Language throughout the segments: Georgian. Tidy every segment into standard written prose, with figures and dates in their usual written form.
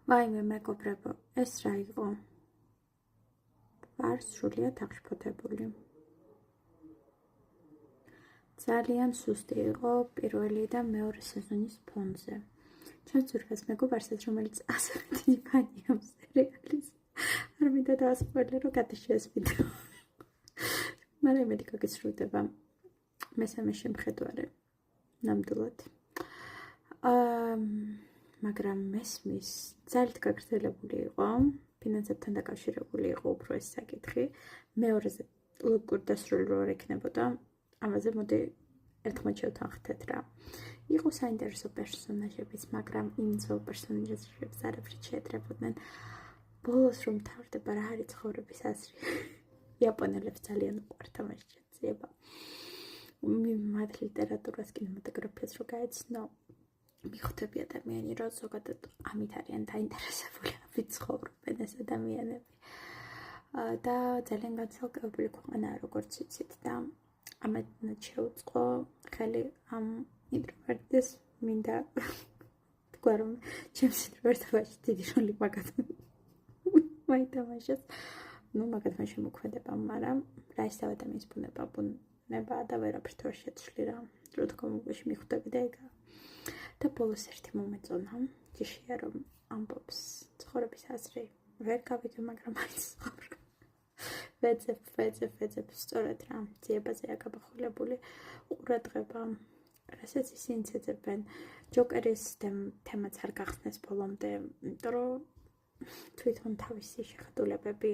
ვაიმე მეგობრებო, ეს რა იყო? ვარ სრულიად აღშფოთებული. ძალიან სუსტი იყო პირველი და მეორე სეზონის ფონზე. ჩემს ძვირფას მეგობარსაც, რომელიც ასევე დიდი ფანია ამ სერიალის, არ მინდა დაასპოილერო გადაში ეს ვიდეო. მაგრამ იმედი გაგიცრუდება მესამე შემხედვარე ნამდვილად. მაგრამ მესმის ძალით გაგრძელებული იყო, ფინანსებთან დაკავშირებული იყო უფრო ეს საკითხი. მეორეზე ლოგიკურ დასრულებად რო ექნებოდა, ამაზე მოდი ერთხმად შევთანხმდეთ რა. იყო საინტერესო პერსონაჟებიც, მაგრამ იმ ძველ პერსონაჟებს არაფრით შეეძლებოდნენ. ბოლოს რომ თავდება რა არის ცხოვრების აზრი. იაპონელებს ძალიან უყვართ ამაში შეძიება. მათ ლიტერატურას, კინემატოგრაფიას რო გაეცნო, მიხვდები ადამიანი, რომ ზოგადად ამით არიან დაინტერესებული, ამით ცხოვრობენ ეს ადამიანები. და ძალიან განცალკევებული ქვეყანაა, როგორც იცით და ამათ შეუწყო ხელი ამ ინტროვერტის მინდა თქვა რომ ჩემს ინტროვერტობაში დიდი როლი მაითამაშეს. მაგათმა შემოქმედება, მაგრამ რა ის ადამიანის ბუნება და ვერაფრით ვერ შეცვლი რა. რო თქო მოგეში მიხვდები და ეგაა. და ბოლოს ერთი მომეწონა, ჯიშია რომ ამბობს ცხოვრების აზრი ვერ გავიგე, მაგრამ არის ცხოვრება. ვეძებ, სწორედ რა, ძიებაზეა გაბახულებული ყურადღება, რასაც ისინი ცეცებენ. ჯოკერის თემაც არ გახსნეს ბოლომდე, იმიტომ რომ თვითონ თავისი შეხედულებები,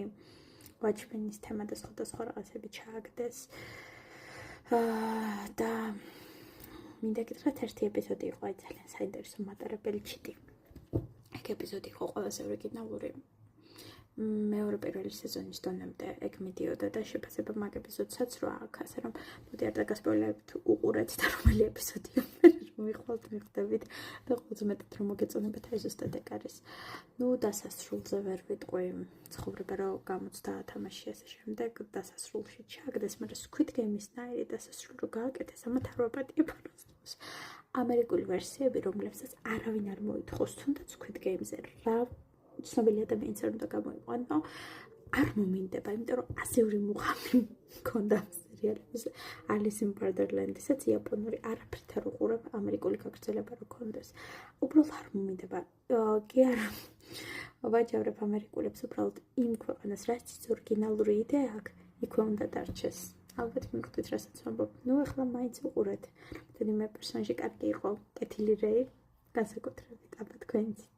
ვაჩმენის თემა და სხვადასხვა რაღაცები ჩააგდეს. და მინდა გითხრათ, ერთი ეპიზოდი იყო ძალიან საინტერესო მატარებელი ჩიტი. ეგ ეპიზოდი იყო ყველაზე ორიგინალური. მეორე პირველი სეზონის დონემდე ეგ მიდიოდა და შეფასება მაგ ეპიზოდსაც რა აქვს, ასე რომ მოდი არ დაგასპოილერებთ, უყურეთ და რომელი ეპიზოდია რომ მიხვდებით და ყველაზე მეტად რომ მოგეწონებათ აი ზუსტად ეგ არის. დასასრულზე ვერ ვიტყვი, ცხოვრება რო გამოცდა თამაში ასე შემდეგ, დასასრულში ჩააგდეს, მაგრამ Squid Game-ისნაირი დასასრული რო გააკეთეს, ამათ არ ვაპატიებ ამერიკული ვერსიები, რომლებსაც არავინ არ მოითხოვს, თუნდაც Squid Game-ზე რა ცნობილი ადამიანიც არ უნდა გამოიყვანო, არ მომინდება, იმიტომ რომ ასეული მუღამი მქონდა სერიალების Alice in Borderland-ისაც იაპონური არაფრით არ უყურებ, ამერიკული გაგრძელება რო ქონდეს. უბრალოდ არ მომინდება. კი არა, ვაჯავრებ ამერიკულებს უბრალოდ იმ ქვეყანას, რაც ის ორიგინალური იდეა აქვს, იქვე უნდა დარჩეს. ალბათ მიხვდით, რასაც ვამბობ. ეხლა მაინც უყურეთ. რამდენიმე პერსონაჟი კარგი იყო, კეთილი რეი, განსაკუთრებით აბა თქვენიც.